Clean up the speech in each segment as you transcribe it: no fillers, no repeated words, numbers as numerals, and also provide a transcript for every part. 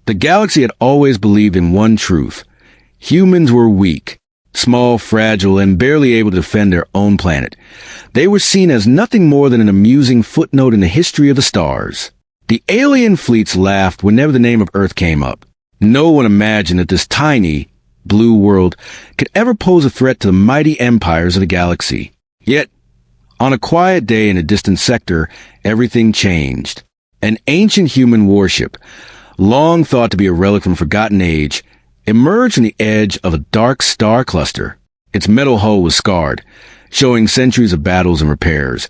The galaxy had always believed in one truth. Humans were weak, small, fragile, and barely able to defend their own planet. They were seen as nothing more than an amusing footnote in the history of the stars. The alien fleets laughed whenever the name of Earth came up. No one imagined that this tiny, blue world could ever pose a threat to the mighty empires of the galaxy. Yet, on a quiet day in a distant sector, everything changed. An ancient human warship, long thought to be a relic from a forgotten age, emerged on the edge of a dark star cluster. Its metal hull was scarred, showing centuries of battles and repairs,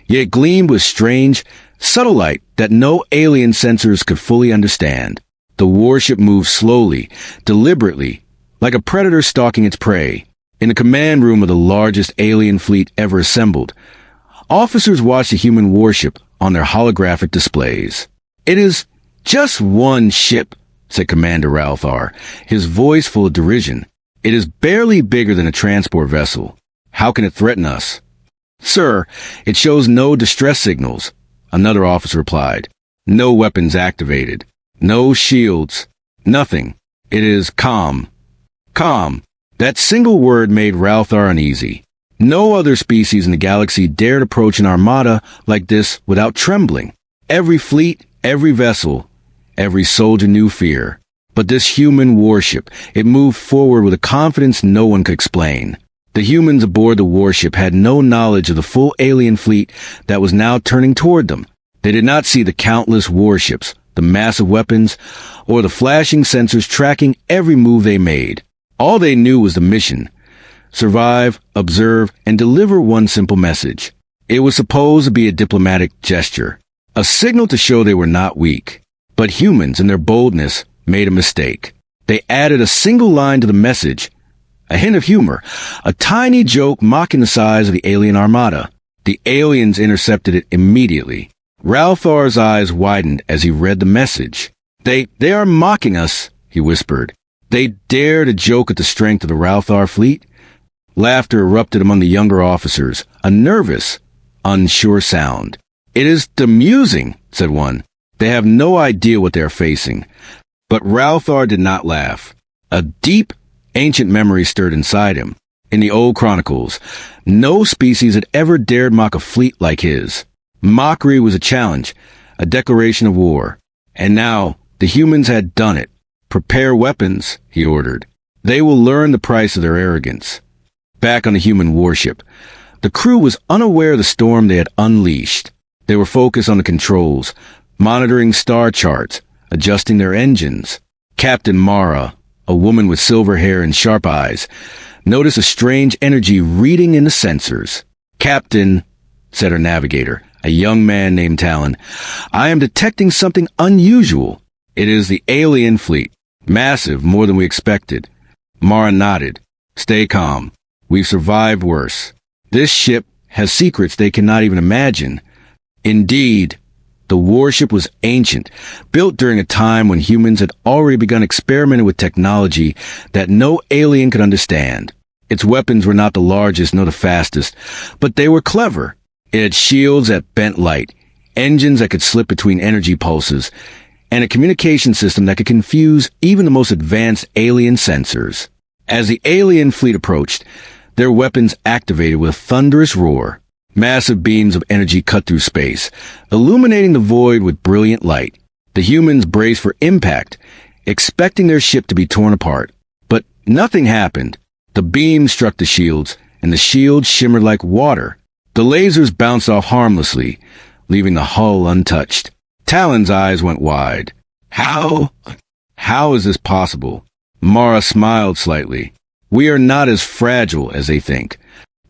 yet it gleamed with strange, subtle light that no alien sensors could fully understand. The warship moved slowly, deliberately, like a predator stalking its prey. In the command room of the largest alien fleet ever assembled, officers watched the human warship on their holographic displays. "It is just one ship," said Commander Ralthar, his voice full of derision. "It is barely bigger than a transport vessel. How can it threaten us?" "Sir, it shows no distress signals," another officer replied. "No weapons activated. No shields. Nothing. It is calm." Calm. That single word made Ralthar uneasy. No other species in the galaxy dared approach an armada like this without trembling. Every fleet, every vessel, every soldier knew fear. But this human warship, it moved forward with a confidence no one could explain. The humans aboard the warship had no knowledge of the full alien fleet that was now turning toward them. They did not see the countless warships, the massive weapons, or the flashing sensors tracking every move they made. All they knew was the mission: survive, observe, and deliver one simple message. It was supposed to be a diplomatic gesture, a signal to show they were not weak. But humans, in their boldness, made a mistake. They added a single line to the message, a hint of humor, a tiny joke mocking the size of the alien armada. The aliens intercepted it immediately. Ralthar's eyes widened as he read the message. They are mocking us," he whispered. "They dare to joke at the strength of the Ralthar fleet?" Laughter erupted among the younger officers, a nervous, unsure sound. "It is amusing," said one. "They have no idea what they are facing." But Ralthar did not laugh. A deep, ancient memory stirred inside him. In the old chronicles, no species had ever dared mock a fleet like his. Mockery was a challenge, a declaration of war. And now, the humans had done it. "Prepare weapons," he ordered. "They will learn the price of their arrogance." Back on the human warship, the crew was unaware of the storm they had unleashed. They were focused on the controls, monitoring star charts, adjusting their engines. Captain Mara, a woman with silver hair and sharp eyes, noticed a strange energy reading in the sensors. "Captain," said her navigator, a young man named Talon, "I am detecting something unusual. It is the alien fleet. Massive, more than we expected." Mara nodded. "Stay calm. We've survived worse. This ship has secrets they cannot even imagine." Indeed, the warship was ancient, built during a time when humans had already begun experimenting with technology that no alien could understand. Its weapons were not the largest nor the fastest, but they were clever. It had shields that bent light, engines that could slip between energy pulses, and a communication system that could confuse even the most advanced alien sensors. As the alien fleet approached, their weapons activated with a thunderous roar. Massive beams of energy cut through space, illuminating the void with brilliant light. The humans braced for impact, expecting their ship to be torn apart. But nothing happened. The beams struck the shields, and the shields shimmered like water. The lasers bounced off harmlessly, leaving the hull untouched. Talon's eyes went wide. How is this possible?" Mara smiled slightly. "We are not as fragile as they think.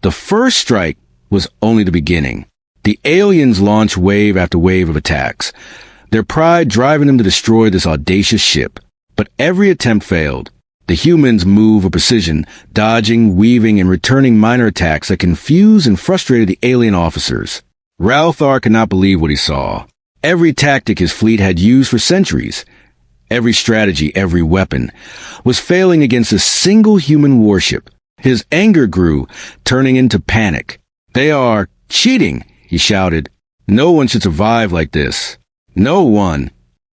The first strike was only the beginning. The aliens launched wave after wave of attacks, their pride driving them to destroy this audacious ship. But every attempt failed. The humans moved with precision, dodging, weaving, and returning minor attacks that confused and frustrated the alien officers. Ralthar could not believe what he saw. Every tactic his fleet had used for centuries, every strategy, every weapon, was failing against a single human warship. His anger grew, turning into panic. "They are cheating," he shouted. "No one should survive like this. No one."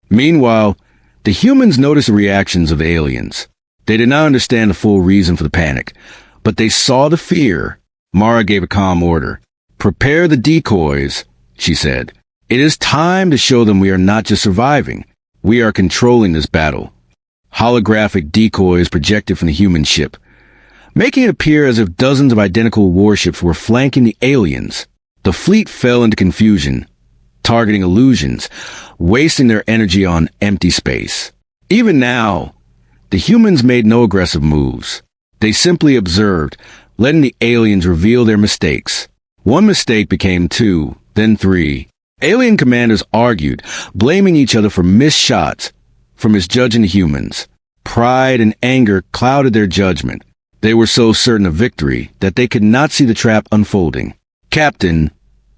Meanwhile, The humans noticed the reactions of the aliens. They did not understand the full reason for the panic, but they saw the fear. Mara gave a calm order. "Prepare the decoys," she said. "It is time to show them we are not just surviving. We are controlling this battle." Holographic decoys projected from the human ship, making it appear as if dozens of identical warships were flanking the aliens. The fleet fell into confusion, targeting illusions, wasting their energy on empty space. Even now, the humans made no aggressive moves. They simply observed, letting the aliens reveal their mistakes. One mistake became two, then three. Alien commanders argued, blaming each other for missed shots, for misjudging the humans. Pride and anger clouded their judgment. They were so certain of victory that they could not see the trap unfolding. "Captain,"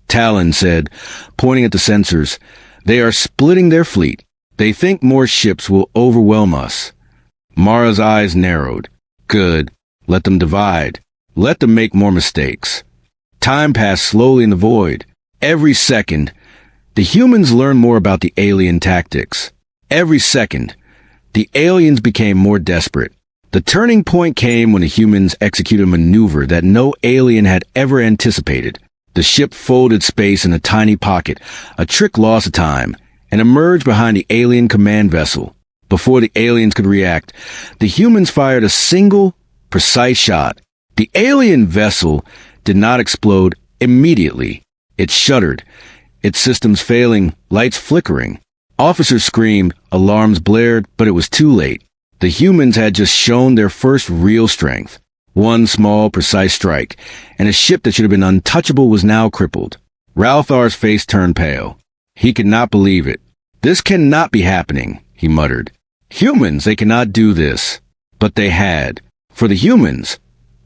Talon said, pointing at the sensors, "they are splitting their fleet. They think more ships will overwhelm us." Mara's eyes narrowed. "Good. Let them divide. Let them make more mistakes." Time passed slowly in the void. Every second, the humans learned more about the alien tactics. Every second, the aliens became more desperate. The turning point came when the humans executed a maneuver that no alien had ever anticipated. The ship folded space in a tiny pocket, a trick loss of time, and emerged behind the alien command vessel. Before the aliens could react, the humans fired a single, precise shot. The alien vessel did not explode immediately. It shuddered, its systems failing, lights flickering. Officers screamed, alarms blared, but it was too late. The humans had just shown their first real strength. One small, precise strike, and a ship that should have been untouchable was now crippled. Ralthar's face turned pale. He could not believe it. "This cannot be happening," he muttered. "Humans, they cannot do this." But they had. For the humans,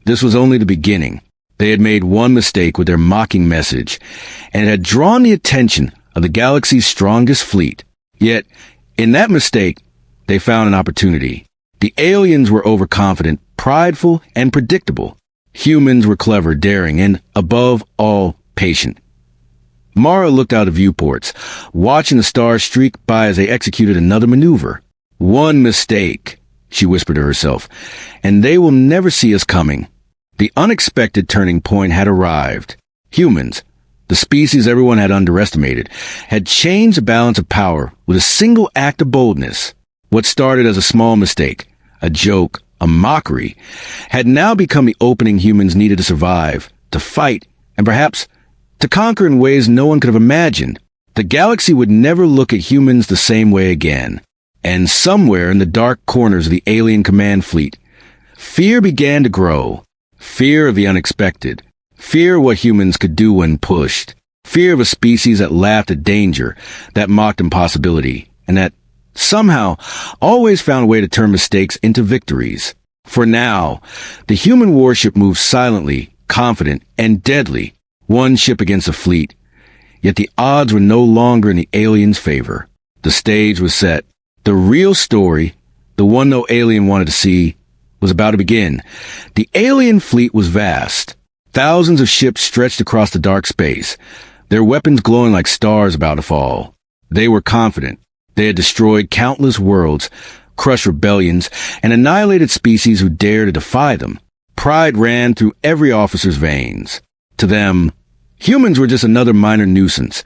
this was only the beginning. They had made one mistake with their mocking message, and it had drawn the attention of the galaxy's strongest fleet. Yet, in that mistake, they found an opportunity. The aliens were overconfident, prideful, and predictable. Humans were clever, daring, and, above all, patient. Mara looked out of viewports, watching the stars streak by as they executed another maneuver. "One mistake," she whispered to herself, "and they will never see us coming." The unexpected turning point had arrived. Humans, the species everyone had underestimated, had changed the balance of power with a single act of boldness. What started as a small mistake, a joke, a mockery, had now become the opening humans needed to survive, to fight, and perhaps to conquer in ways no one could have imagined. The galaxy would never look at humans the same way again. And somewhere in the dark corners of the alien command fleet, fear began to grow. Fear of the unexpected. Fear of what humans could do when pushed. Fear of a species that laughed at danger, that mocked impossibility, and that somehow always found a way to turn mistakes into victories. For now, the human warship moved silently, confident, and deadly, one ship against a fleet. Yet the odds were no longer in the aliens' favor. The stage was set. The real story, the one no alien wanted to see, was about to begin. The alien fleet was vast. Thousands of ships stretched across the dark space, their weapons glowing like stars about to fall. They were confident. They had destroyed countless worlds, crushed rebellions, and annihilated species who dared to defy them. Pride ran through every officer's veins. To them, humans were just another minor nuisance,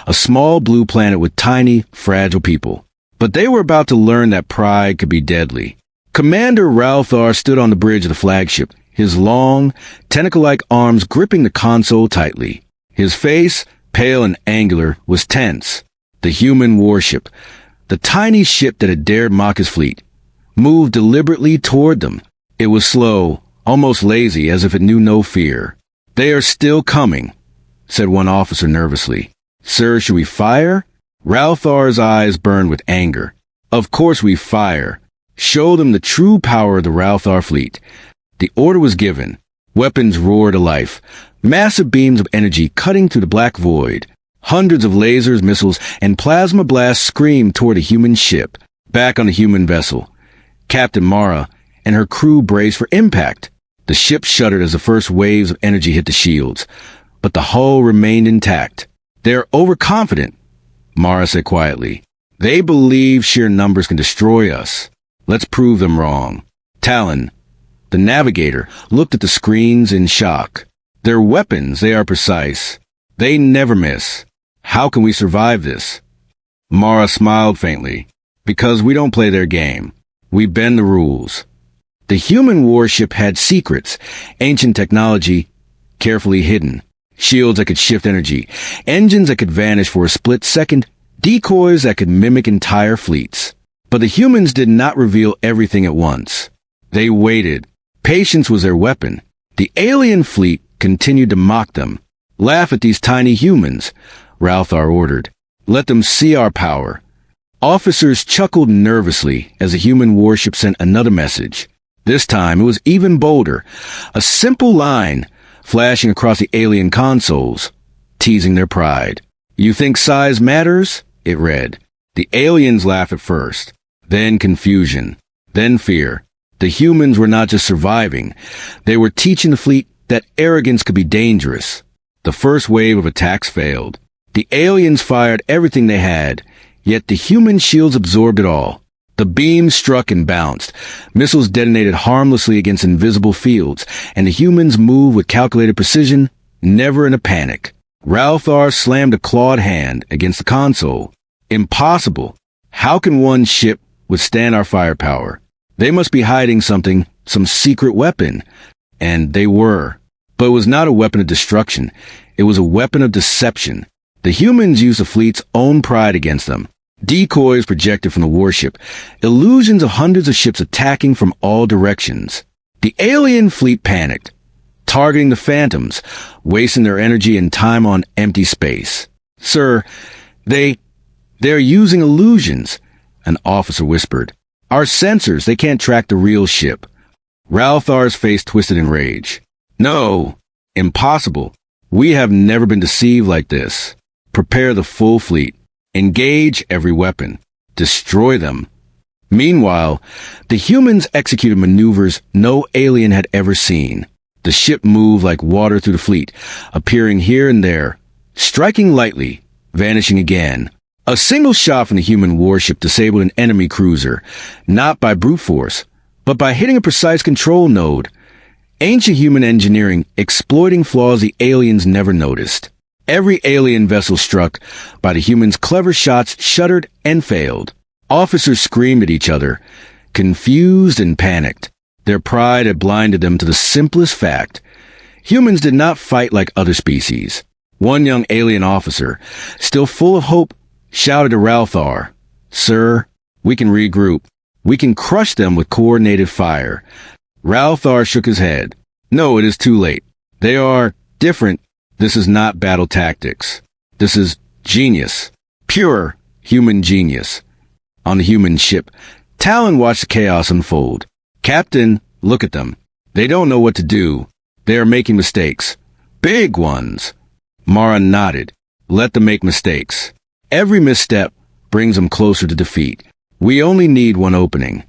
a small blue planet with tiny, fragile people. But they were about to learn that pride could be deadly. Commander Ralthar stood on the bridge of the flagship, his long, tentacle-like arms gripping the console tightly. His face, pale and angular, was tense. The human warship, the tiny ship that had dared mock his fleet, moved deliberately toward them. It was slow, almost lazy, as if it knew no fear. "They are still coming," said one officer nervously. "Sir, should we fire?" Ralthar's eyes burned with anger. "Of course we fire. Show them the true power of the Ralthar fleet." The order was given. Weapons roared to life, massive beams of energy cutting through the black void. Hundreds of lasers, missiles, and plasma blasts screamed toward a human ship. Back on the human vessel, Captain Mara and her crew braced for impact. The ship shuddered as the first waves of energy hit the shields, but the hull remained intact. "They're overconfident," Mara said quietly. They believe sheer numbers can destroy us. Let's prove them wrong. Talon, the navigator, looked at the screens in shock. Their weapons, they are precise. They never miss. How can we survive this? Mara smiled faintly. Because we don't play their game. We bend the rules. The human warship had secrets, ancient technology, carefully hidden. Shields that could shift energy, engines that could vanish for a split second, decoys that could mimic entire fleets. But the humans did not reveal everything at once. They waited. Patience was their weapon. The alien fleet continued to mock them. Laugh at these tiny humans, Ralthar ordered. Let them see our power. Officers chuckled nervously as the human warship sent another message. This time it was even bolder. A simple line flashing across the alien consoles, teasing their pride. You think size matters? It read. The aliens laughed at first, then confusion, then fear. The humans were not just surviving. They were teaching the fleet that arrogance could be dangerous. The first wave of attacks failed. The aliens fired everything they had, yet the human shields absorbed it all. The beams struck and bounced. Missiles detonated harmlessly against invisible fields, and the humans moved with calculated precision, never in a panic. Ralthar slammed a clawed hand against the console. Impossible. How can one ship withstand our firepower? They must be hiding something, some secret weapon. And they were. But it was not a weapon of destruction. It was a weapon of deception. The humans used the fleet's own pride against them. Decoys projected from the warship, illusions of hundreds of ships attacking from all directions. The alien fleet panicked, targeting the phantoms, wasting their energy and time on empty space. Sir, they're using illusions, an officer whispered. Our sensors, they can't track the real ship. Ralthar's face twisted in rage. No, impossible. We have never been deceived like this. Prepare the full fleet. Engage every weapon. Destroy them. Meanwhile, the humans executed maneuvers no alien had ever seen. The ship moved like water through the fleet, appearing here and there, striking lightly, vanishing again. A single shot from the human warship disabled an enemy cruiser, not by brute force, but by hitting a precise control node. Ancient human engineering exploiting flaws the aliens never noticed. Every alien vessel struck by the humans' clever shots shuddered and failed. Officers screamed at each other, confused and panicked. Their pride had blinded them to the simplest fact. Humans did not fight like other species. One young alien officer, still full of hope, shouted to Ralthar, Sir, we can regroup. We can crush them with coordinated fire. Ralthar shook his head. No, it is too late. They are different. This is not battle tactics. This is genius. Pure human genius. On the human ship, Talon watched the chaos unfold. Captain, look at them. They don't know what to do. They are making mistakes. Big ones. Mara nodded. Let them make mistakes. Every misstep brings them closer to defeat. We only need one opening.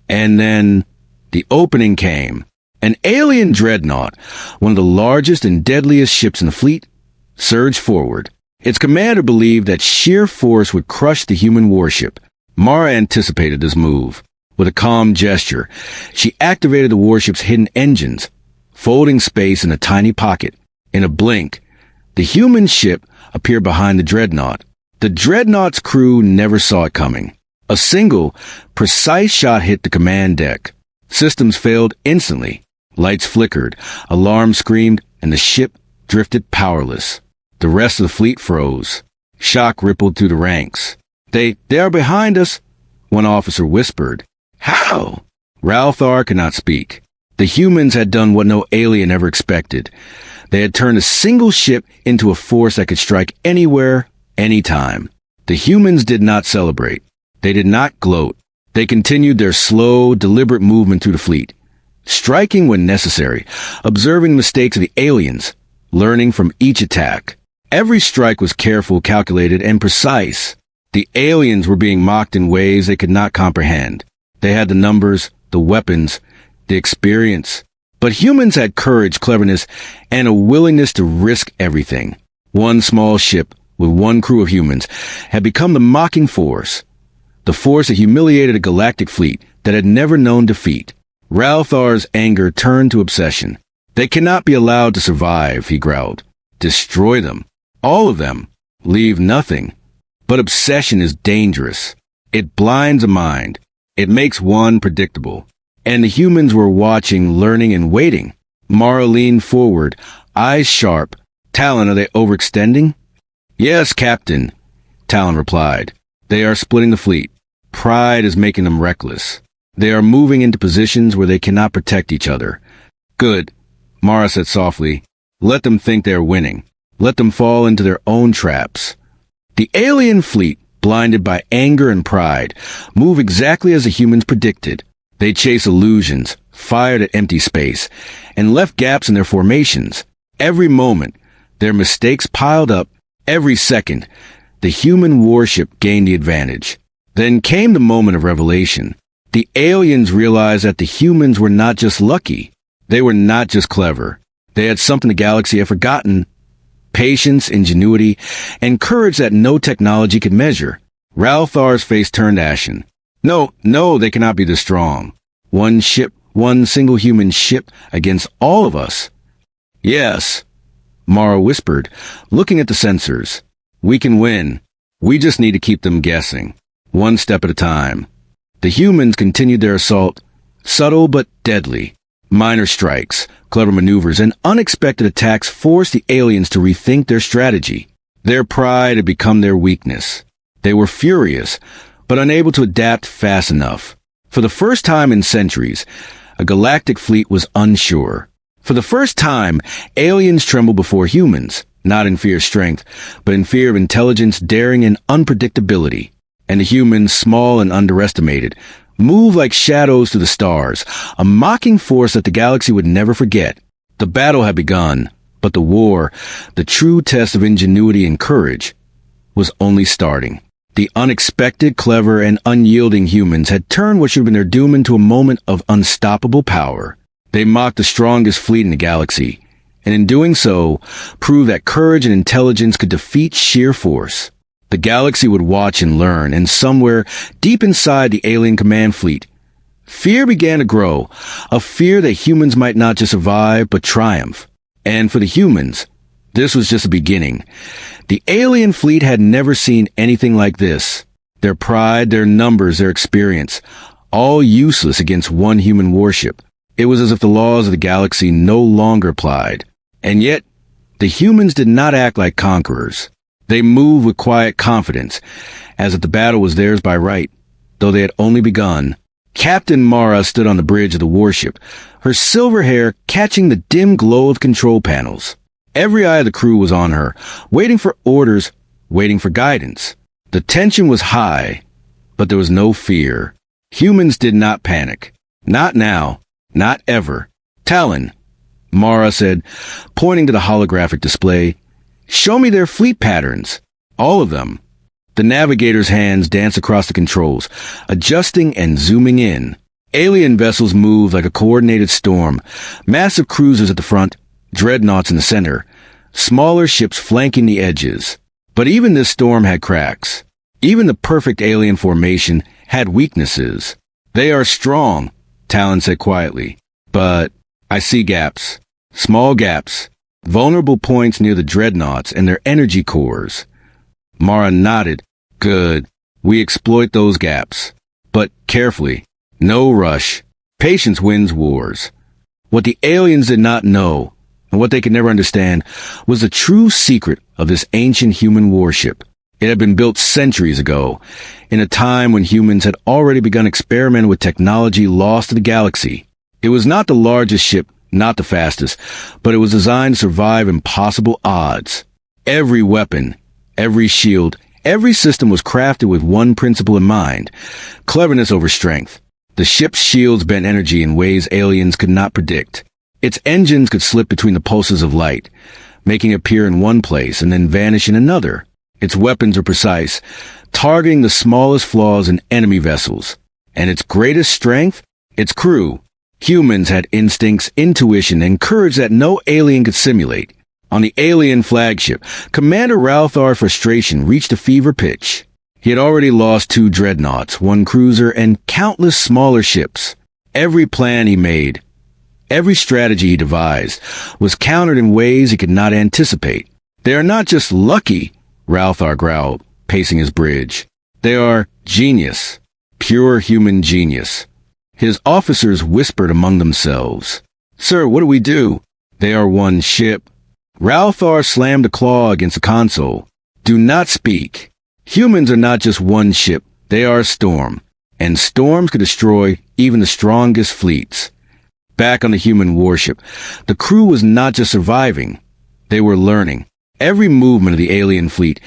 And then the opening came. An alien dreadnought, one of the largest and deadliest ships in the fleet, surged forward. Its commander believed that sheer force would crush the human warship. Mara anticipated this move. With a calm gesture, she activated the warship's hidden engines, folding space in a tiny pocket. In a blink, the human ship appeared behind the dreadnought. The dreadnought's crew never saw it coming. A single, precise shot hit the command deck. Systems failed instantly. Lights flickered, alarms screamed, and the ship drifted powerless. The rest of the fleet froze. Shock rippled through the ranks. They are behind us, one officer whispered. How? Ralthar could not speak. The humans had done what no alien ever expected. They had turned a single ship into a force that could strike anywhere, anytime. The humans did not celebrate. They did not gloat. They continued their slow, deliberate movement through the fleet, striking when necessary, observing the mistakes of the aliens, learning from each attack. Every strike was careful, calculated, and precise. The aliens were being mocked in ways they could not comprehend. They had the numbers, the weapons, the experience. But humans had courage, cleverness, and a willingness to risk everything. One small ship, with one crew of humans, had become the mocking force. the force that humiliated a galactic fleet that had never known defeat. Ralthar's anger turned to obsession. They cannot be allowed to survive, he growled. Destroy them. All of them. Leave nothing. But obsession is dangerous. It blinds a mind. It makes one predictable. And the humans were watching, learning, and waiting. Mara leaned forward, eyes sharp. Talon, are they overextending? Yes, Captain, Talon replied. They are splitting the fleet. Pride is making them reckless. They are moving into positions where they cannot protect each other. Good, Mara said softly. Let them think they are winning. Let them fall into their own traps. The alien fleet, blinded by anger and pride, move exactly as the humans predicted. They chase illusions, fired at empty space, and left gaps in their formations. Every moment, their mistakes piled up. Every second, the human warship gained the advantage. Then came the moment of revelation. The aliens realized that the humans were not just lucky. They were not just clever. They had something the galaxy had forgotten. Patience, ingenuity, and courage that no technology could measure. Ralthar's face turned ashen. No, they cannot be this strong. One ship, one single human ship against all of us. Yes, Mara whispered, looking at the sensors. We can win. We just need to keep them guessing. One step at a time. The humans continued their assault, subtle but deadly. Minor strikes, clever maneuvers, and unexpected attacks forced the aliens to rethink their strategy. Their pride had become their weakness. They were furious, but unable to adapt fast enough. For the first time in centuries, a galactic fleet was unsure. For the first time, aliens trembled before humans, not in fear of strength, but in fear of intelligence, daring, and unpredictability. And the humans, small and underestimated, moved like shadows to the stars, a mocking force that the galaxy would never forget. The battle had begun, but the war, the true test of ingenuity and courage, was only starting. The unexpected, clever, and unyielding humans had turned what should have been their doom into a moment of unstoppable power. They mocked the strongest fleet in the galaxy, and in doing so, proved that courage and intelligence could defeat sheer force. The galaxy would watch and learn, and somewhere deep inside the alien command fleet, fear began to grow, a fear that humans might not just survive, but triumph. And for the humans, this was just the beginning. The alien fleet had never seen anything like this. Their pride, their numbers, their experience, all useless against one human warship. It was as if the laws of the galaxy no longer applied. And yet, the humans did not act like conquerors. They moved with quiet confidence, as if the battle was theirs by right, though they had only begun. Captain Mara stood on the bridge of the warship, her silver hair catching the dim glow of control panels. Every eye of the crew was on her, waiting for orders, waiting for guidance. The tension was high, but there was no fear. Humans did not panic. Not now. Not ever. Talon, Mara said, pointing to the holographic display. Show me their fleet patterns. All of them. The navigator's hands danced across the controls, adjusting and zooming in. Alien vessels moved like a coordinated storm. Massive cruisers at the front, dreadnoughts in the center, smaller ships flanking the edges. But even this storm had cracks. Even the perfect alien formation had weaknesses. They are strong, Talon said quietly. But I see gaps. Small gaps. Vulnerable points near the dreadnoughts and their energy cores. Mara nodded. Good. We exploit those gaps. But carefully. No rush. Patience wins wars. What the aliens did not know, and what they could never understand, was the true secret of this ancient human warship. It had been built centuries ago, in a time when humans had already begun experimenting with technology lost to the galaxy. It was not the largest ship, not the fastest, but it was designed to survive impossible odds. Every weapon, every shield, every system was crafted with one principle in mind: cleverness over strength. The ship's shields bent energy in ways aliens could not predict. Its engines could slip between the pulses of light, making it appear in one place and then vanish in another. Its weapons were precise, targeting the smallest flaws in enemy vessels. And its greatest strength? Its crew. Humans had instincts, intuition, and courage that no alien could simulate. On the alien flagship, Commander Ralthar's frustration reached a fever pitch. He had already lost 2 dreadnoughts, 1 cruiser, and countless smaller ships. Every plan he made, every strategy he devised, was countered in ways he could not anticipate. "They are not just lucky," Ralthar growled, pacing his bridge. "They are genius. Pure human genius." His officers whispered among themselves. "Sir, what do we do?" "They are one ship." Ralthar slammed a claw against the console. "Do not speak. Humans are not just one ship. They are a storm. And storms could destroy even the strongest fleets." Back on the human warship, the crew was not just surviving. They were learning. Every movement of the alien fleet,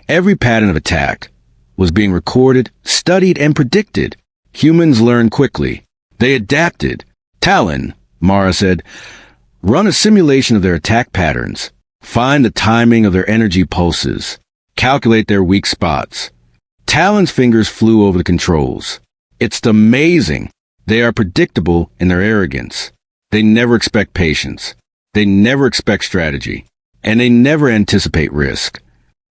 every pattern of attack, was being recorded, studied, and predicted. Humans learned quickly. They adapted. "Talon," Mara said, "run a simulation of their attack patterns. Find the timing of their energy pulses. Calculate their weak spots." Talon's fingers flew over the controls. "It's amazing. They are predictable in their arrogance. They never expect patience. They never expect strategy. And they never anticipate risk."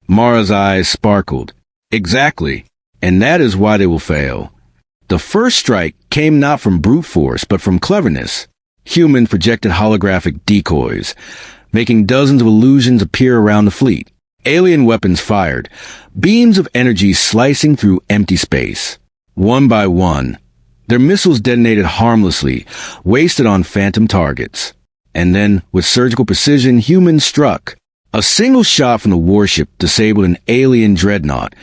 Mara's eyes sparkled. "Exactly. And that is why they will fail." The first strike came not from brute force, but from cleverness. Humans projected holographic decoys, making dozens of illusions appear around the fleet. Alien weapons fired, beams of energy slicing through empty space. One by one, their missiles detonated harmlessly, wasted on phantom targets. And then, with surgical precision, humans struck. A single shot from the warship disabled an alien dreadnought,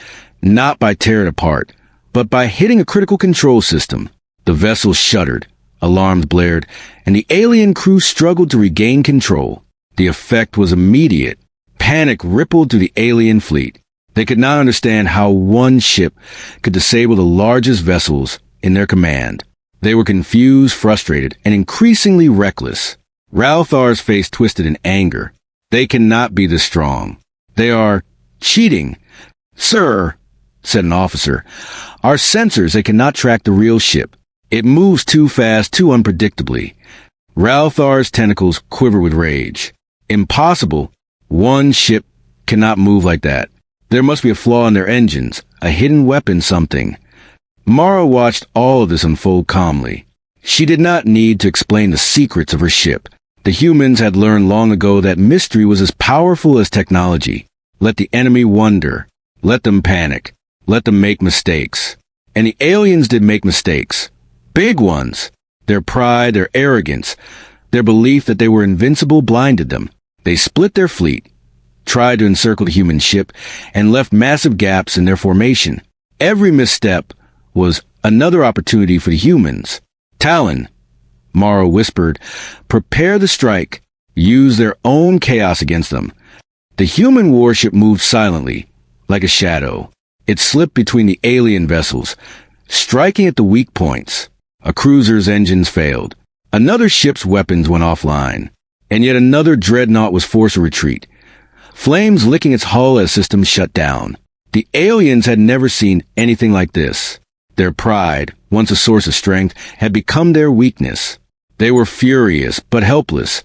not by tearing it apart, but by hitting a critical control system. The vessel shuddered, alarms blared, and the alien crew struggled to regain control. The effect was immediate. Panic rippled through the alien fleet. They could not understand how one ship could disable the largest vessels in their command. They were confused, frustrated, and increasingly reckless. Ralthar's face twisted in anger. "They cannot be this strong. They are cheating." "Sir," said an officer, "our sensors, they cannot track the real ship. It moves too fast, too unpredictably." Ralthar's tentacles quivered with rage. "Impossible. One ship cannot move like that. There must be a flaw in their engines, a hidden weapon, something." Mara watched all of this unfold calmly. She did not need to explain the secrets of her ship. The humans had learned long ago that mystery was as powerful as technology. Let the enemy wonder. Let them panic. Let them make mistakes. And the aliens did make mistakes. Big ones. Their pride, their arrogance, their belief that they were invincible blinded them. They split their fleet, tried to encircle the human ship, and left massive gaps in their formation. Every misstep was another opportunity for the humans. "Talon," Mara whispered, "prepare the strike. Use their own chaos against them." The human warship moved silently, like a shadow. It slipped between the alien vessels, striking at the weak points. A cruiser's engines failed. Another ship's weapons went offline. And yet another dreadnought was forced to retreat, flames licking its hull as systems shut down. The aliens had never seen anything like this. Their pride, once a source of strength, had become their weakness. They were furious, but helpless,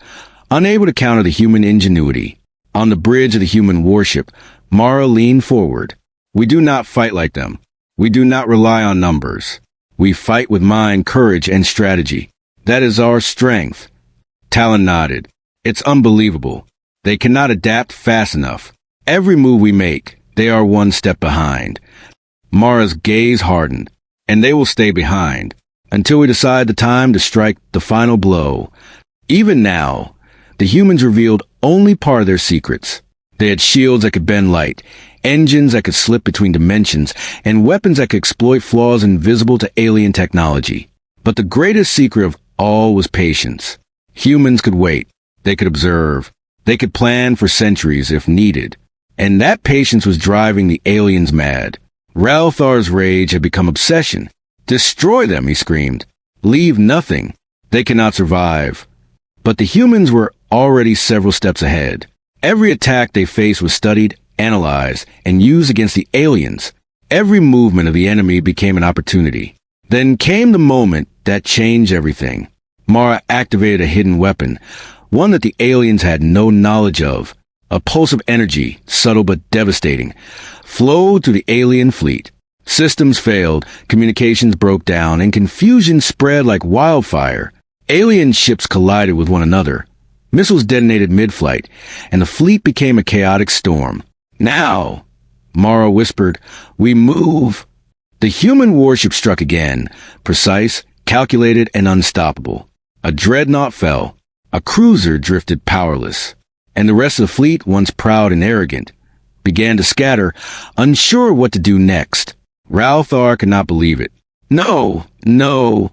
unable to counter the human ingenuity. On the bridge of the human warship, Mara leaned forward. "We do not fight like them. We do not rely on numbers. We fight with mind, courage, and strategy. That is our strength." Talon nodded. "It's unbelievable. They cannot adapt fast enough. Every move we make, they are one step behind." Mara's gaze hardened. "And they will stay behind until we decide the time to strike the final blow." Even now, the humans revealed only part of their secrets. They had shields that could bend light, engines that could slip between dimensions, and weapons that could exploit flaws invisible to alien technology. But the greatest secret of all was patience. Humans could wait. They could observe. They could plan for centuries if needed. And that patience was driving the aliens mad. Ralthar's rage had become obsession. "Destroy them," he screamed. "Leave nothing. They cannot survive." But the humans were already several steps ahead. Every attack they faced was studied, analyzed, and used against the aliens. Every movement of the enemy became an opportunity. Then came the moment that changed everything. Mara activated a hidden weapon, one that the aliens had no knowledge of. A pulse of energy, subtle but devastating, flowed through the alien fleet. Systems failed, communications broke down, and confusion spread like wildfire. Alien ships collided with one another. Missiles detonated mid-flight, and the fleet became a chaotic storm. "Now," Mara whispered, "we move." The human warship struck again, precise, calculated, and unstoppable. A dreadnought fell. A cruiser drifted powerless. And the rest of the fleet, once proud and arrogant, began to scatter, unsure what to do next. Ralthar could not believe it. No, no.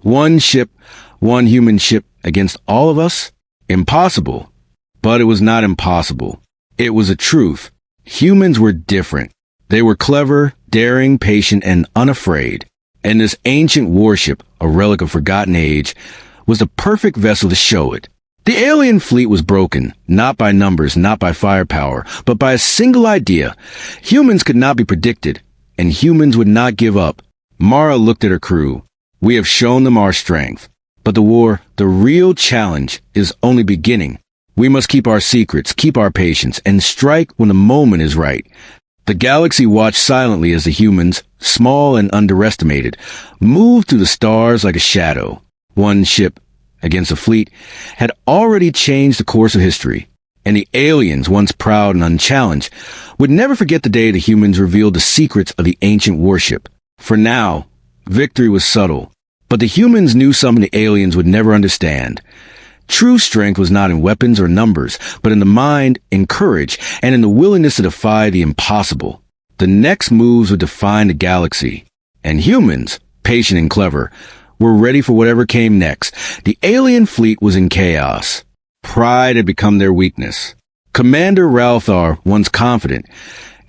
One ship, one human ship against all of us? Impossible. But it was not impossible. It was a truth. Humans were different. They were clever, daring, patient, and unafraid. And this ancient warship, a relic of forgotten age, was the perfect vessel to show it. The alien fleet was broken, not by numbers, not by firepower, but by a single idea. Humans could not be predicted, and humans would not give up. Mara looked at her crew. "We have shown them our strength. But the war, the real challenge, is only beginning. We must keep our secrets, keep our patience, and strike when the moment is right." The galaxy watched silently as the humans, small and underestimated, moved through the stars like a shadow. One ship, against a fleet, had already changed the course of history, and the aliens, once proud and unchallenged, would never forget the day the humans revealed the secrets of the ancient warship. For now, victory was subtle, but the humans knew something the aliens would never understand. True strength was not in weapons or numbers, but in the mind, in courage, and in the willingness to defy the impossible. The next moves would define the galaxy, and humans, patient and clever, were ready for whatever came next. The alien fleet was in chaos. Pride had become their weakness. Commander Ralthar, once confident,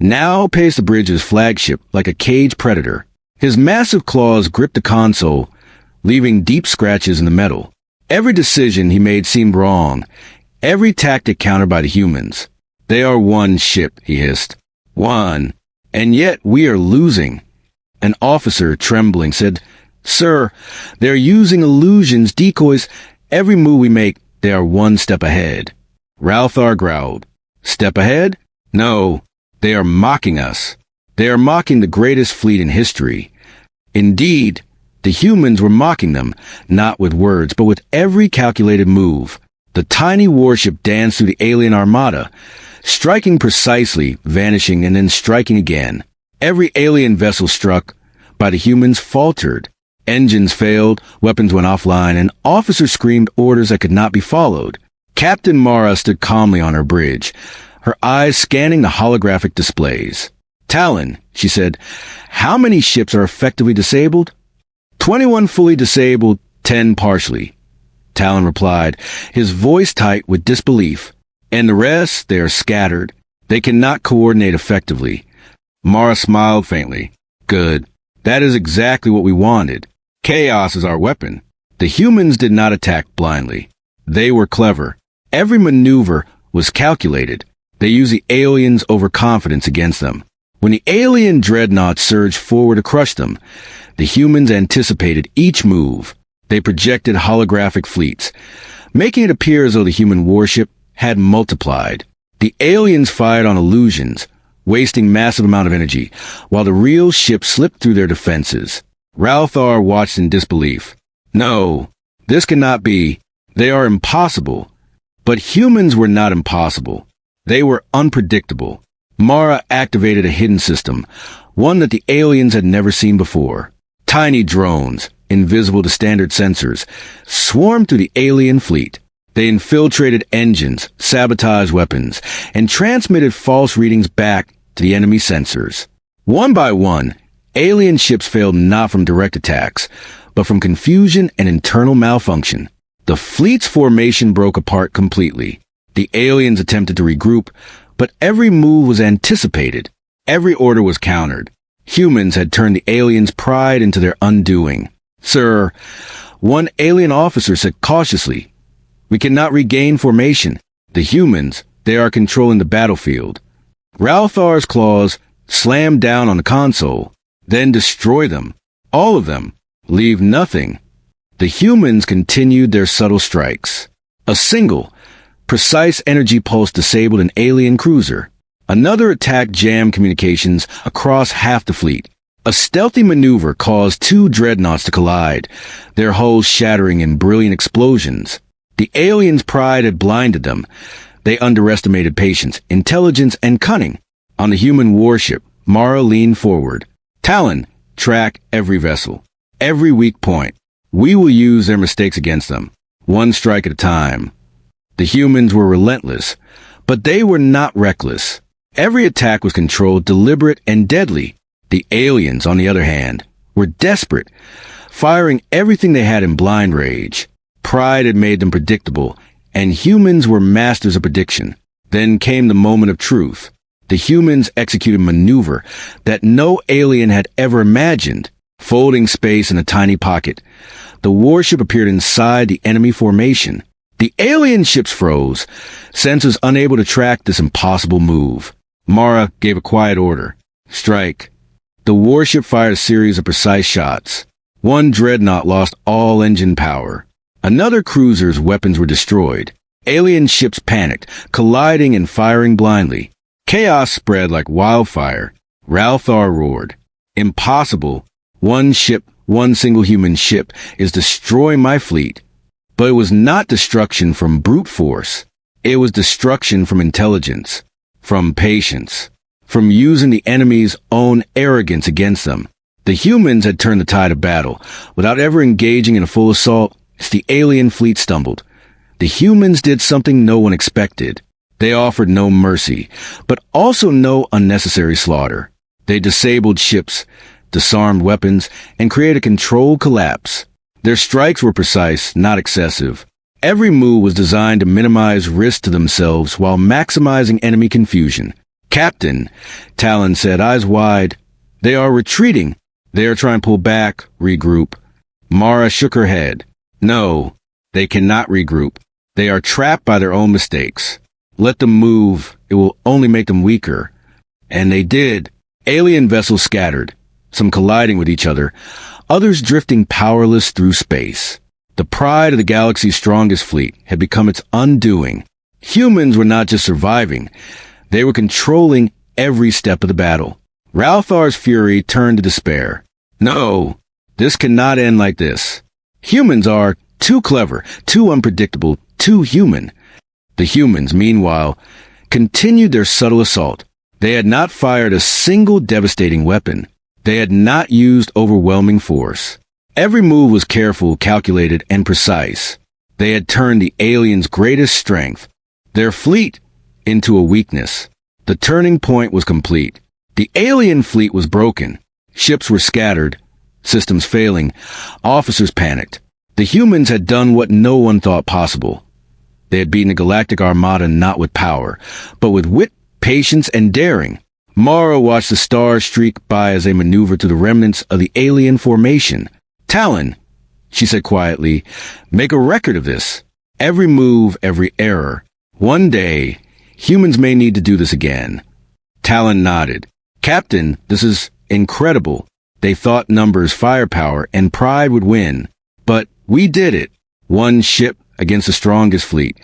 now paced the bridge of his flagship like a caged predator. His massive claws gripped the console, leaving deep scratches in the metal. Every decision he made seemed wrong. Every tactic countered by the humans. "They are one ship," he hissed. "One. And yet we are losing." An officer, trembling, said, "Sir, they're using illusions, decoys. Every move we make, they are one step ahead." Ralthar growled. "Step ahead? No. They are mocking us. They are mocking the greatest fleet in history." Indeed, the humans were mocking them, not with words, but with every calculated move. The tiny warship danced through the alien armada, striking precisely, vanishing, and then striking again. Every alien vessel struck by the humans faltered. Engines failed, weapons went offline, and officers screamed orders that could not be followed. Captain Mara stood calmly on her bridge, her eyes scanning the holographic displays. "Talon," she said, "how many ships are effectively disabled?" 21 fully disabled, 10 partially," Talon replied, his voice tight with disbelief. "And the rest, they are scattered. They cannot coordinate effectively." Mara smiled faintly. "Good. That is exactly what we wanted. Chaos is our weapon." The humans did not attack blindly. They were clever. Every maneuver was calculated. They used the aliens' overconfidence against them. When the alien dreadnoughts surged forward to crush them, the humans anticipated each move. They projected holographic fleets, making it appear as though the human warship had multiplied. The aliens fired on illusions, wasting massive amount of energy, while the real ship slipped through their defenses. Ralthar watched in disbelief. "No, this cannot be. They are impossible." But humans were not impossible. They were unpredictable. Mara activated a hidden system, one that the aliens had never seen before. Tiny drones, invisible to standard sensors, swarmed through the alien fleet. They infiltrated engines, sabotaged weapons, and transmitted false readings back to the enemy sensors. One by one, alien ships failed not from direct attacks, but from confusion and internal malfunction. The fleet's formation broke apart completely. The aliens attempted to regroup, but every move was anticipated. Every order was countered. Humans had turned the aliens' pride into their undoing. "Sir," one alien officer said cautiously, "we cannot regain formation. The humans, they are controlling the battlefield." Ralthar's claws slammed down on the console, then destroy them. All of them. Leave nothing. The humans continued their subtle strikes. A single, precise energy pulse disabled an alien cruiser. Another attack jammed communications across half the fleet. A stealthy maneuver caused two dreadnoughts to collide, their hulls shattering in brilliant explosions. The aliens' pride had blinded them. They underestimated patience, intelligence, and cunning. On the human warship, Mara leaned forward. Talon, track every vessel, every weak point. We will use their mistakes against them, one strike at a time. The humans were relentless, but they were not reckless. Every attack was controlled, deliberate, and deadly. The aliens, on the other hand, were desperate, firing everything they had in blind rage. Pride had made them predictable, and humans were masters of prediction. Then came the moment of truth. The humans executed a maneuver that no alien had ever imagined, folding space in a tiny pocket. The warship appeared inside the enemy formation. The alien ships froze, sensors unable to track this impossible move. Mara gave a quiet order. Strike. The warship fired a series of precise shots. One dreadnought lost all engine power. Another cruiser's weapons were destroyed. Alien ships panicked, colliding and firing blindly. Chaos spread like wildfire. Ralthar roared. Impossible. One single human ship is destroying my fleet. But it was not destruction from brute force. It was destruction from intelligence, from patience, from using the enemy's own arrogance against them. The humans had turned the tide of battle. Without ever engaging in a full assault, the alien fleet stumbled. The humans did something no one expected. They offered no mercy, but also no unnecessary slaughter. They disabled ships, disarmed weapons, and created a controlled collapse. Their strikes were precise, not excessive. Every move was designed to minimize risk to themselves while maximizing enemy confusion. Captain, Talon said, eyes wide. They are retreating. They are trying to pull back, regroup. Mara shook her head. No, they cannot regroup. They are trapped by their own mistakes. Let them move. It will only make them weaker. And they did. Alien vessels scattered, some colliding with each other, others drifting powerless through space. The pride of the galaxy's strongest fleet had become its undoing. Humans were not just surviving, they were controlling every step of the battle. Ralthar's fury turned to despair. No, this cannot end like this. Humans are too clever, too unpredictable, too human. The humans, meanwhile, continued their subtle assault. They had not fired a single devastating weapon. They had not used overwhelming force. Every move was careful, calculated, and precise. They had turned the aliens' greatest strength, their fleet, into a weakness. The turning point was complete. The alien fleet was broken. Ships were scattered, systems failing, officers panicked. The humans had done what no one thought possible. They had beaten the Galactic armada not with power, but with wit, patience, and daring. Mara watched the stars streak by as they maneuvered through the remnants of the alien formation. Talon, she said quietly, make a record of this. Every move, every error. One day, humans may need to do this again. Talon nodded. Captain, this is incredible. They thought numbers, firepower, and pride would win. But we did it. One ship against the strongest fleet.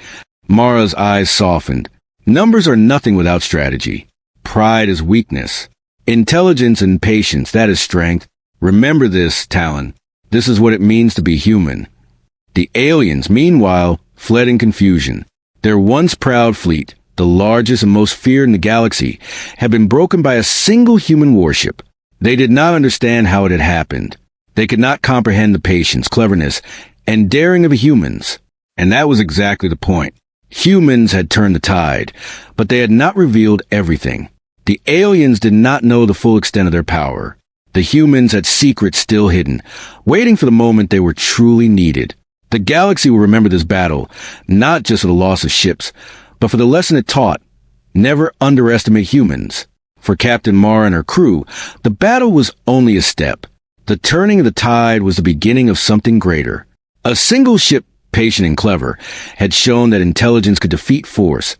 Mara's eyes softened. Numbers are nothing without strategy. Pride is weakness. Intelligence and patience, that is strength. Remember this, Talon. This is what it means to be human. The aliens, meanwhile, fled in confusion. Their once proud fleet, the largest and most feared in the galaxy, had been broken by a single human warship. They did not understand how it had happened. They could not comprehend the patience, cleverness, and daring of the humans. And that was exactly the point. Humans had turned the tide, but they had not revealed everything. The aliens did not know the full extent of their power. The humans had secrets still hidden, waiting for the moment they were truly needed. The galaxy will remember this battle, not just for the loss of ships, but for the lesson it taught. Never underestimate humans. For Captain Mara and her crew, the battle was only a step. The turning of the tide was the beginning of something greater. A single ship, patient and clever, had shown that intelligence could defeat force.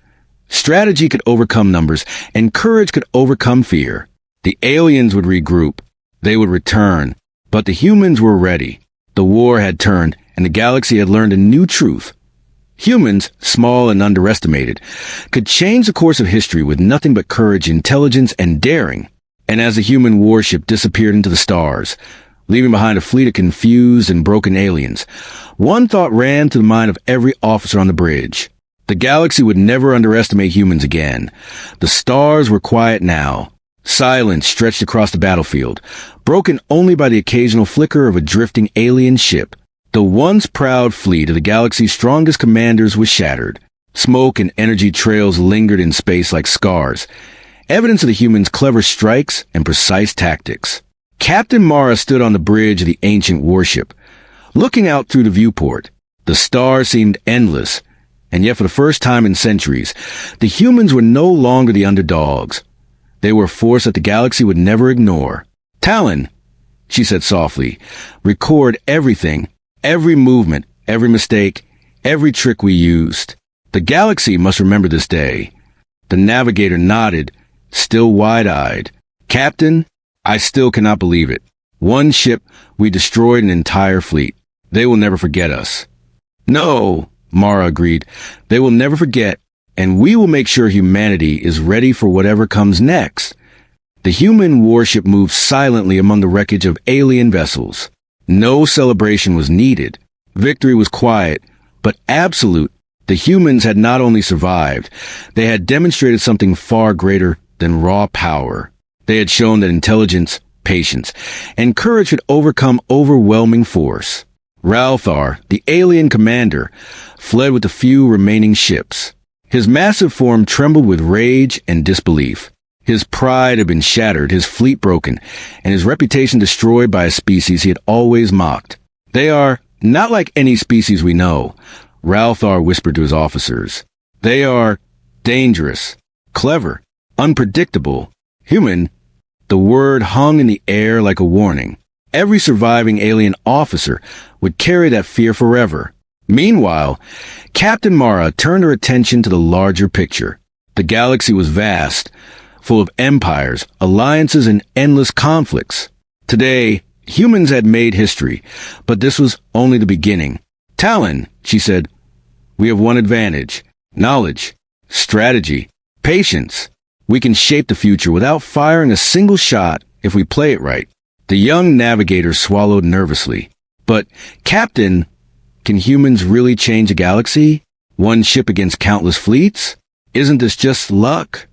Strategy could overcome numbers, and courage could overcome fear. The aliens would regroup. They would return. But the humans were ready. The war had turned, and the galaxy had learned a new truth. Humans, small and underestimated, could change the course of history with nothing but courage, intelligence, and daring. And as the human warship disappeared into the stars, leaving behind a fleet of confused and broken aliens, one thought ran through the mind of every officer on the bridge. The galaxy would never underestimate humans again. The stars were quiet now. Silence stretched across the battlefield, broken only by the occasional flicker of a drifting alien ship. The once proud fleet of the galaxy's strongest commanders was shattered. Smoke and energy trails lingered in space like scars, evidence of the humans' clever strikes and precise tactics. Captain Mara stood on the bridge of the ancient warship, looking out through the viewport. The stars seemed endless, and yet for the first time in centuries, the humans were no longer the underdogs. They were a force that the galaxy would never ignore. "Talon," she said softly, "record everything, every movement, every mistake, every trick we used. The galaxy must remember this day." The navigator nodded, still wide-eyed. "Captain, I still cannot believe it. One ship, we destroyed an entire fleet. They will never forget us." "No," Mara agreed. "They will never forget, and we will make sure humanity is ready for whatever comes next." The human warship moved silently among the wreckage of alien vessels. No celebration was needed. Victory was quiet, but absolute. The humans had not only survived, they had demonstrated something far greater than raw power. They had shown that intelligence, patience, and courage could overcome overwhelming force. Ralthar, the alien commander, fled with the few remaining ships. His massive form trembled with rage and disbelief. His pride had been shattered, his fleet broken, and his reputation destroyed by a species he had always mocked. "They are not like any species we know," Ralthar whispered to his officers. "They are dangerous, clever, unpredictable, human." The word hung in the air like a warning. Every surviving alien officer would carry that fear forever. Meanwhile, Captain Mara turned her attention to the larger picture. The galaxy was vast, full of empires, alliances, and endless conflicts. Today, humans had made history, but this was only the beginning. "Talon," she said, "we have one advantage: knowledge, strategy, patience. We can shape the future without firing a single shot if we play it right." The young navigator swallowed nervously. "But, Captain, can humans really change a galaxy? One ship against countless fleets? Isn't this just luck?"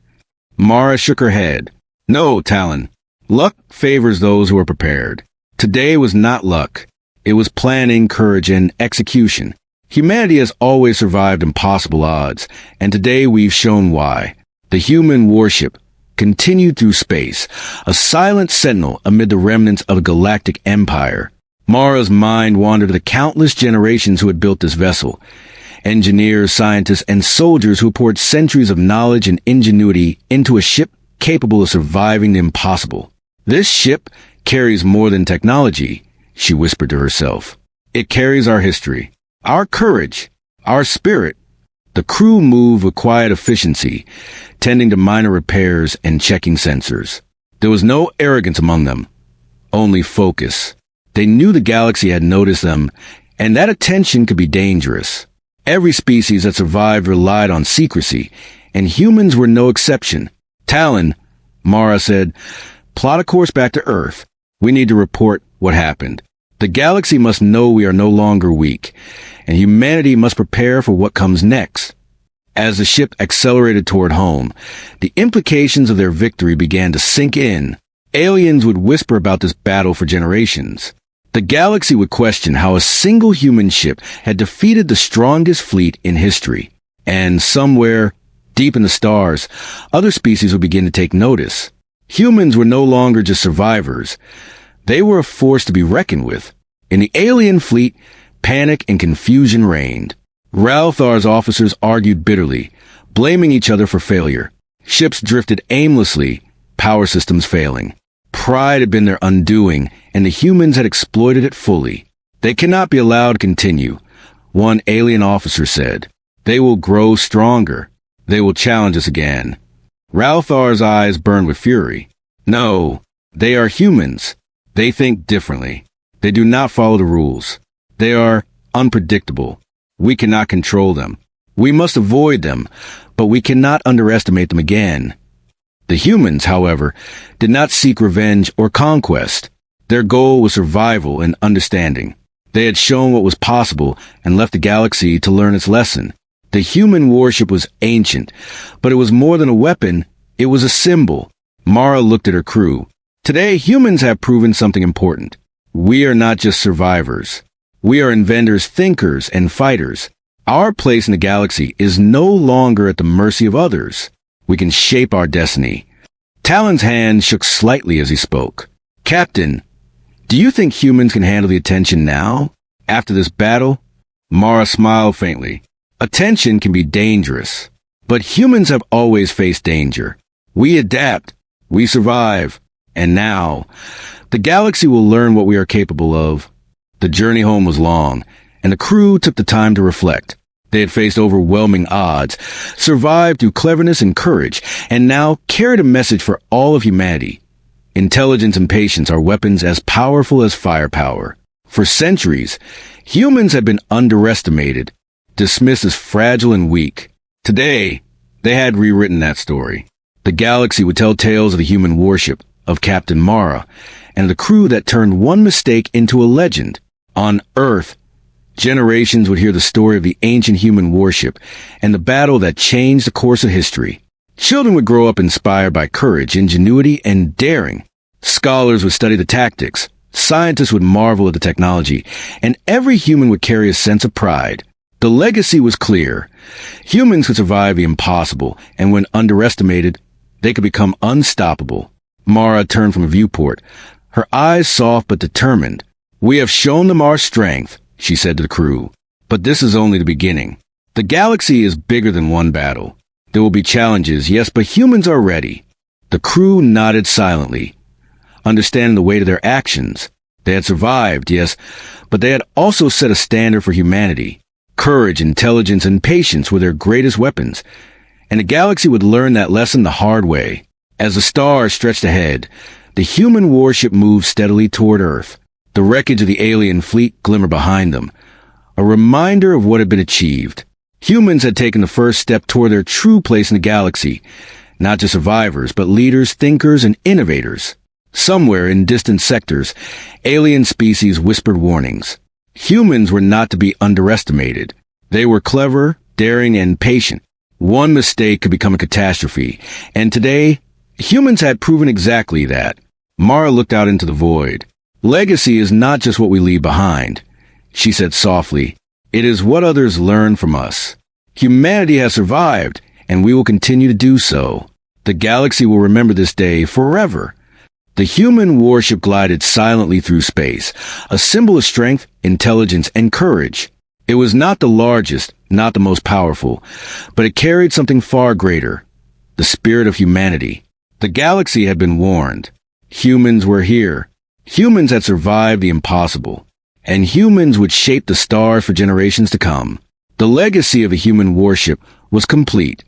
Mara shook her head. "No, Talon. Luck favors those who are prepared. Today was not luck. It was planning, courage, and execution. Humanity has always survived impossible odds, and today we've shown why." The human warship continued through space, a silent sentinel amid the remnants of a galactic empire. Mara's mind wandered to the countless generations who had built this vessel. Engineers, scientists, and soldiers who poured centuries of knowledge and ingenuity into a ship capable of surviving the impossible. "This ship carries more than technology," she whispered to herself. "It carries our history, our courage, our spirit." The crew moved with quiet efficiency, tending to minor repairs and checking sensors. There was no arrogance among them, only focus. They knew the galaxy had noticed them, and that attention could be dangerous. Every species that survived relied on secrecy, and humans were no exception. "Talon," Mara said, "plot a course back to Earth. We need to report what happened. The galaxy must know we are no longer weak, and humanity must prepare for what comes next." As the ship accelerated toward home, the implications of their victory began to sink in. Aliens would whisper about this battle for generations. The galaxy would question how a single human ship had defeated the strongest fleet in history. And somewhere, deep in the stars, other species would begin to take notice. Humans were no longer just survivors. They were a force to be reckoned with. In the alien fleet, panic and confusion reigned. Ralthar's officers argued bitterly, blaming each other for failure. Ships drifted aimlessly, power systems failing. Pride had been their undoing, and the humans had exploited it fully. "They cannot be allowed to continue," one alien officer said. "They will grow stronger. They will challenge us again." Ralthar's eyes burned with fury. "No, they are humans. They think differently. They do not follow the rules. They are unpredictable. We cannot control them. We must avoid them, but we cannot underestimate them again." The humans, however, did not seek revenge or conquest. Their goal was survival and understanding. They had shown what was possible and left the galaxy to learn its lesson. The human warship was ancient, but it was more than a weapon, it was a symbol. Mara looked at her crew. Today, humans have proven something important. We are not just survivors. We are inventors, thinkers, and fighters. Our place in the galaxy is no longer at the mercy of others. We can shape our destiny. Talon's hand shook slightly as he spoke. Captain, do you think humans can handle the attention now? After this battle? Mara smiled faintly. Attention can be dangerous, but humans have always faced danger. We adapt. We survive. And now, the galaxy will learn what we are capable of. The journey home was long, and the crew took the time to reflect. They had faced overwhelming odds, survived through cleverness and courage, and now carried a message for all of humanity. Intelligence and patience are weapons as powerful as firepower. For centuries, humans have been underestimated, dismissed as fragile and weak. Today, they had rewritten that story. The galaxy would tell tales of the human warship, of Captain Mara, and the crew that turned one mistake into a legend. On Earth, generations would hear the story of the ancient human warship and the battle that changed the course of history. Children would grow up inspired by courage, ingenuity, and daring. Scholars would study the tactics, scientists would marvel at the technology, and every human would carry a sense of pride. The legacy was clear. Humans could survive the impossible, and when underestimated, they could become unstoppable. Mara turned from a viewport, her eyes soft but determined. We have shown them our strength, she said to the crew. But this is only the beginning. The galaxy is bigger than one battle. There will be challenges, yes, but humans are ready. The crew nodded silently, understanding the weight of their actions. They had survived, yes, but they had also set a standard for humanity. Courage, intelligence, and patience were their greatest weapons, and the galaxy would learn that lesson the hard way. As the stars stretched ahead, the human warship moved steadily toward Earth. The wreckage of the alien fleet glimmered behind them, a reminder of what had been achieved. Humans had taken the first step toward their true place in the galaxy, not just survivors, but leaders, thinkers, and innovators. Somewhere in distant sectors, alien species whispered warnings. Humans were not to be underestimated. They were clever, daring, and patient. One mistake could become a catastrophe, and today, humans had proven exactly that. Mara looked out into the void. Legacy is not just what we leave behind, she said softly. It is what others learn from us. Humanity has survived, and we will continue to do so. The galaxy will remember this day forever. The human warship glided silently through space, a symbol of strength, intelligence, and courage. It was not the largest, not the most powerful, but it carried something far greater, the spirit of humanity. The galaxy had been warned. Humans were here. Humans had survived the impossible, and humans would shape the stars for generations to come. The legacy of the human warship was complete.